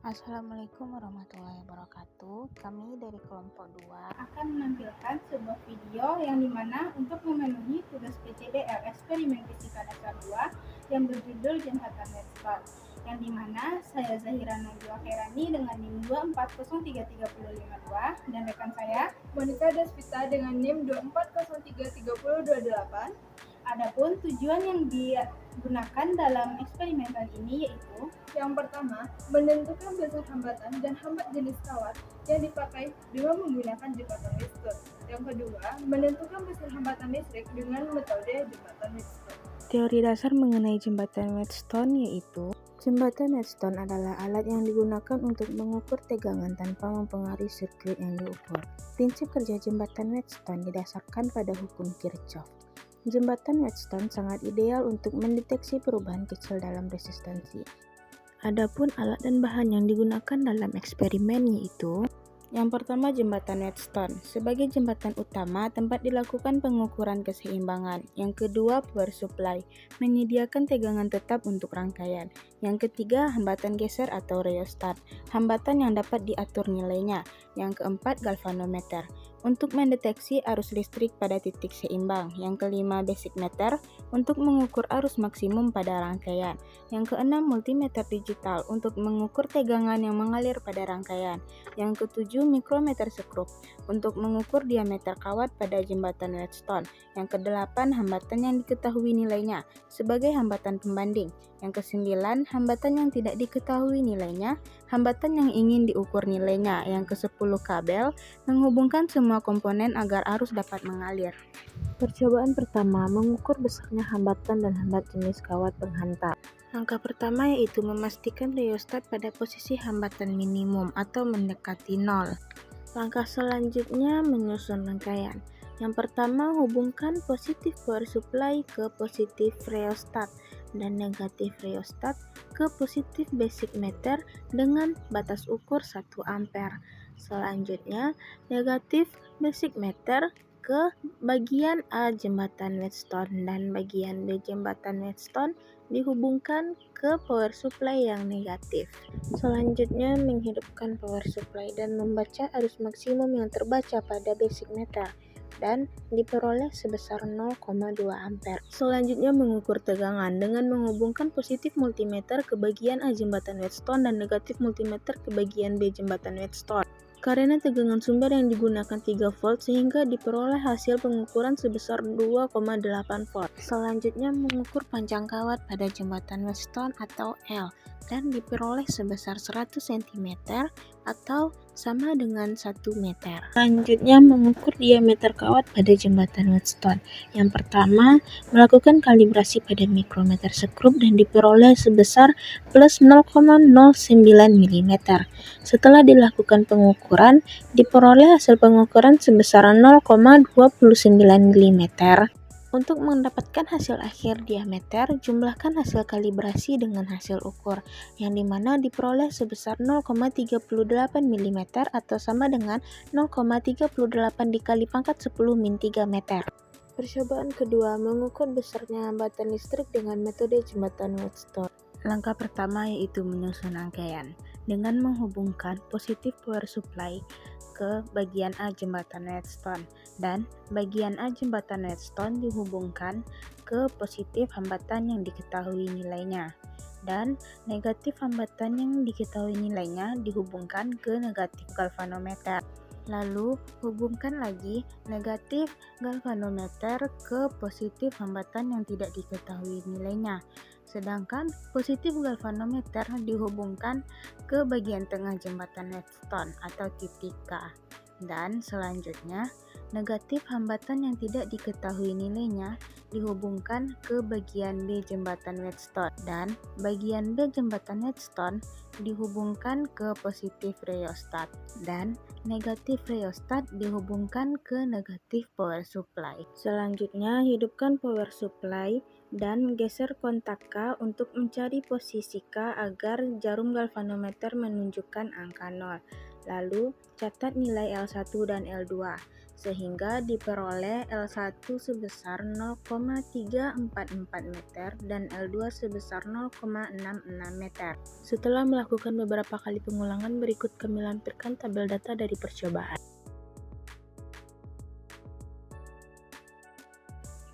Assalamualaikum warahmatullahi wabarakatuh. Kami dari kelompok 2 akan menampilkan sebuah video yang dimana untuk memenuhi tugas PCDL eksperimen fisika dasar 2 yang berjudul jembatan Wheatstone, yang dimana saya Zahira Najwa Khairani dengan NIM 2403352 dan rekan saya Monica Desvita dengan NIM 2403328. Adapun tujuan yang digunakan dalam eksperimen kali ini yaitu Yang pertama, menentukan besar hambatan dan hambat jenis kawat yang dipakai dengan menggunakan jembatan Wheatstone. Yang kedua, menentukan besar hambatan listrik dengan metode jembatan Wheatstone. Teori dasar mengenai jembatan Wheatstone yaitu jembatan Wheatstone adalah alat yang digunakan untuk mengukur tegangan tanpa mempengaruhi sirkuit yang diukur. Prinsip kerja jembatan Wheatstone didasarkan pada hukum Kirchhoff. Jembatan Wheatstone sangat ideal untuk mendeteksi perubahan kecil dalam resistansi. Adapun alat dan bahan yang digunakan dalam eksperimen yaitu yang pertama, jembatan Wheatstone. Sebagai jembatan utama, tempat dilakukan pengukuran keseimbangan. Yang kedua, power supply. Menyediakan tegangan tetap untuk rangkaian. Yang ketiga, hambatan geser atau rheostat. Hambatan yang dapat diatur nilainya. Yang keempat, galvanometer. Untuk mendeteksi arus listrik pada titik seimbang. Yang kelima, basic meter. Untuk mengukur arus maksimum pada rangkaian. Yang keenam, multimeter digital. Untuk mengukur tegangan yang mengalir pada rangkaian. Yang ketujuh, mikrometer skrup untuk mengukur diameter kawat pada jembatan Wheatstone. Yang kedelapan, hambatan yang diketahui nilainya sebagai hambatan pembanding. Yang kesembilan, hambatan yang tidak diketahui nilainya, hambatan yang ingin diukur nilainya. Yang kesepuluh, kabel menghubungkan semua komponen agar arus dapat mengalir. Percobaan pertama, mengukur besarnya hambatan dan hambat jenis kawat penghantar. Langkah pertama yaitu memastikan rheostat pada posisi hambatan minimum atau mendekati nol. Langkah selanjutnya menyusun rangkaian. Yang pertama, hubungkan positif power supply ke positif rheostat dan negatif rheostat ke positif basic meter dengan batas ukur 1 ampere. Selanjutnya, negatif basic meter ke bagian A jembatan Wheatstone dan bagian B jembatan Wheatstone dihubungkan ke power supply yang negatif. Selanjutnya, menghidupkan power supply dan membaca arus maksimum yang terbaca pada basic meter dan diperoleh sebesar 0,2 ampere. Selanjutnya, mengukur tegangan dengan menghubungkan positif multimeter ke bagian A jembatan Wheatstone dan negatif multimeter ke bagian B jembatan Wheatstone. Karena tegangan sumber yang digunakan 3 volt sehingga diperoleh hasil pengukuran sebesar 2,8 volt. Selanjutnya, mengukur panjang kawat pada jembatan Wheatstone atau L dan diperoleh sebesar 100 cm atau sama dengan 1 meter. Selanjutnya, mengukur diameter kawat pada jembatan Wheatstone. Yang pertama, melakukan kalibrasi pada mikrometer skrup dan diperoleh sebesar plus 0,09 mm. Setelah dilakukan pengukuran, diperoleh hasil pengukuran sebesar 0,29 mm. Untuk mendapatkan hasil akhir diameter, jumlahkan hasil kalibrasi dengan hasil ukur, yang dimana diperoleh sebesar 0,38 mm atau sama dengan 0,38 dikali pangkat 10 min 3 meter. Percobaan kedua, mengukur besarnya hambatan listrik dengan metode jembatan Wheatstone. Langkah pertama yaitu menyusun rangkaian dengan menghubungkan positif power supply ke bagian A jembatan Wheatstone dan bagian A jembatan Wheatstone dihubungkan ke positif hambatan yang diketahui nilainya dan negatif hambatan yang diketahui nilainya dihubungkan ke negatif galvanometer. Lalu, hubungkan lagi negatif galvanometer ke positif hambatan yang tidak diketahui nilainya. Sedangkan positif galvanometer dihubungkan ke bagian tengah jembatan Wheatstone atau titik K. Dan selanjutnya, negatif hambatan yang tidak diketahui nilainya dihubungkan ke bagian B jembatan Wheatstone dan bagian B jembatan Wheatstone dihubungkan ke positif rheostat dan negatif rheostat dihubungkan ke negatif power supply. Selanjutnya, hidupkan power supply dan geser kontak K untuk mencari posisi K agar jarum galvanometer menunjukkan angka 0. Lalu, catat nilai L1 dan L2. sehingga diperoleh L1 sebesar 0,344 meter dan L2 sebesar 0,66 meter. Setelah melakukan beberapa kali pengulangan, berikut kami lampirkan tabel data dari percobaan.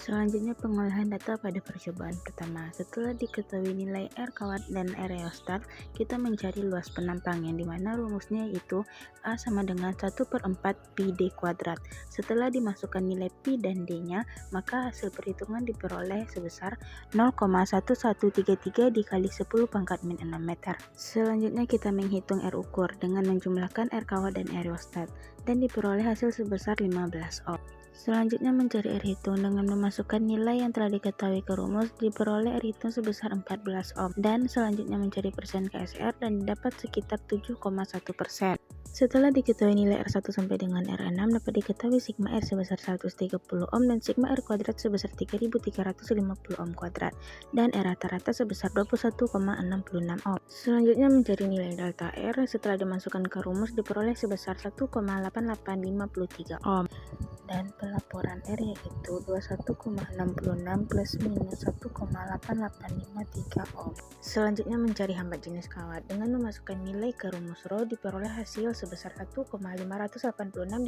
Selanjutnya pengolahan data pada percobaan pertama. Setelah diketahui nilai R kawat dan R rheostat, kita mencari luas penampang yang dimana rumusnya yaitu A sama dengan 1/4 pi D kuadrat. Setelah dimasukkan nilai pi dan D-nya, maka hasil perhitungan diperoleh sebesar 0,1133 dikali 10 pangkat min 6 meter. Selanjutnya kita menghitung R ukur dengan menjumlahkan R kawat dan R rheostat dan diperoleh hasil sebesar 15 ohm. Selanjutnya mencari R hitung dengan memasukkan nilai yang telah diketahui ke rumus, diperoleh R hitung sebesar 14 ohm. Dan selanjutnya mencari persen KSR dan didapat sekitar 7,1%. Setelah diketahui nilai R1 sampai dengan R6, dapat diketahui sigma R sebesar 130 ohm dan sigma R kuadrat sebesar 3350 ohm kuadrat dan R rata-rata sebesar 21,66 ohm. Selanjutnya mencari nilai delta R. Setelah dimasukkan ke rumus, diperoleh sebesar 1,8853 ohm. Dan pelaporan R yaitu 21,66 plus minus 1,8853 ohm. Selanjutnya mencari hambat jenis kawat. Dengan memasukkan nilai ke rumus rho, diperoleh hasil sebesar 1,586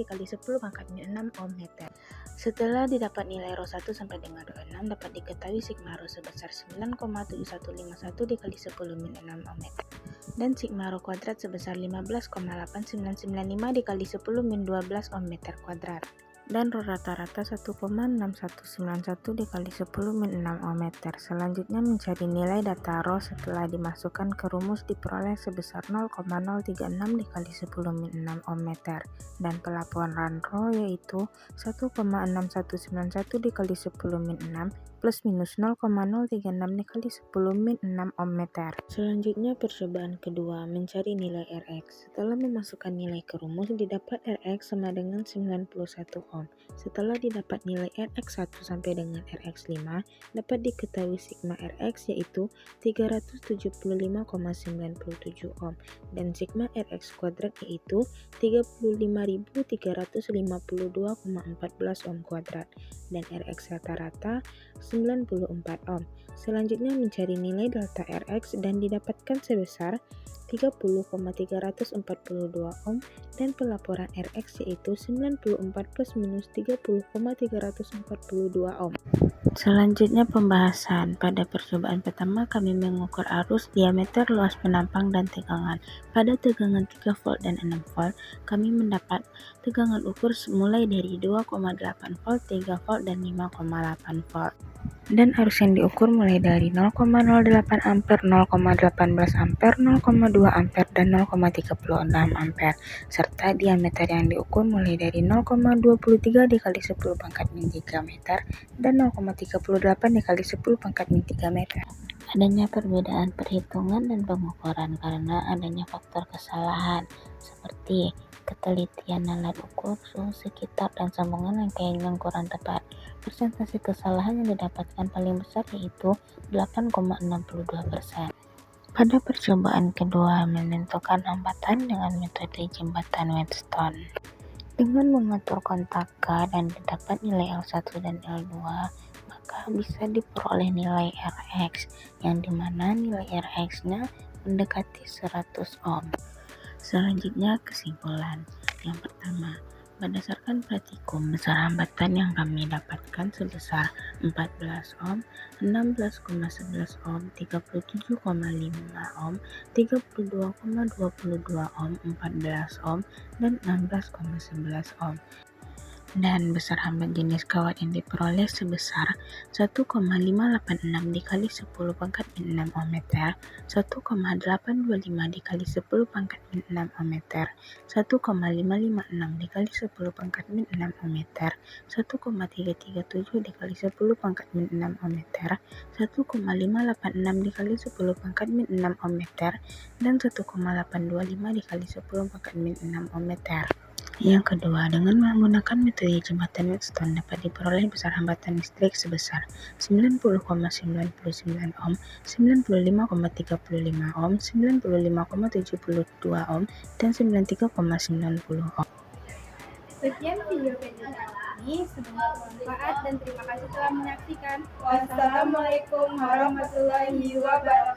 dikali 10 pangkat min 6 ohm meter. Setelah didapat nilai rho 1 sampai dengan rho 6, dapat diketahui sigma rho sebesar 9,7151 dikali 10 min 6 ohm meter. Dan sigma rho kuadrat sebesar 15,8995 dikali 10 min 12 ohm meter kuadrat. Dan rho rata-rata 1,6191 dikali 10 min 6 ohm meter. Selanjutnya mencari nilai data rho setelah dimasukkan ke rumus, diperoleh sebesar 0,036 dikali 10 min 6 ohm meter. Dan pelaporan rho yaitu 1,6191 dikali 10 min 6 plus minus 0,036 dikali 10 min 6 ohm meter. Selanjutnya percobaan kedua, mencari nilai Rx. Setelah memasukkan nilai ke rumus, didapat Rx sama dengan 91 ohm. Setelah didapat nilai Rx1 sampai dengan Rx5, dapat diketahui sigma Rx yaitu 375,97 ohm dan sigma Rx kuadrat yaitu 35.352,14 ohm kuadrat dan Rx rata-rata 94 ohm. Selanjutnya mencari nilai delta Rx dan didapatkan sebesar 30,342 ohm dan pelaporan Rx yaitu 94 plus minus 30,342 ohm. Selanjutnya pembahasan. Pada percobaan pertama kami mengukur arus, diameter, luas penampang, dan tegangan. Pada tegangan 3 volt dan 6 volt, kami mendapat tegangan ukur mulai dari 2,8 volt, 3 volt, dan 5,8 volt. Dan arus yang diukur mulai dari 0,08 ampere, 0,18 ampere, 0,2 ampere, dan 0,36 ampere. Serta diameter yang diukur mulai dari 0,23 dikali 10 pangkat min 3 meter dan 0,38 dikali 10 pangkat min 3 meter. Adanya perbedaan perhitungan dan pengukuran karena adanya faktor kesalahan seperti ketelitian alat ukur, suhu sekitar, dan sambungan rangkaian yang kurang tepat. Persentase kesalahan yang didapatkan paling besar yaitu 8,62%. Pada percobaan kedua, menentukan hambatan dengan metode jembatan Wheatstone. Dengan mengatur kontak K dan didapat nilai L1 dan L2, maka bisa diperoleh nilai Rx, yang dimana nilai Rx-nya mendekati 100 ohm. Selanjutnya kesimpulan. Yang pertama, berdasarkan praktikum, besar hambatan yang kami dapatkan sebesar 14 ohm, 16,11 ohm, 37,5 ohm, 32,22 ohm, 14 ohm, dan 16,11 ohm. Dan besar hambat jenis kawat yang diperoleh sebesar 1,586 dikali 10 pangkat min 6 ohm meter, 1,825 dikali 10 pangkat min 6 ohm meter, 1,556 dikali 10 pangkat min 6 ohm meter, 1,337 dikali 10 pangkat min 6 ohm meter, 1,586 dikali 10 pangkat min 6 ohm meter, dan 1,825 dikali 10 pangkat min 6 ohm meter. Yang kedua, dengan menggunakan metode jembatan Wheatstone dapat diperoleh besar hambatan listrik sebesar 90,99 ohm, 95,35 ohm, 95,72 ohm, dan 93,90 ohm. Sekian video PJJ ini, semoga bermanfaat dan terima kasih telah menyaksikan. Wassalamualaikum warahmatullahi wabarakatuh.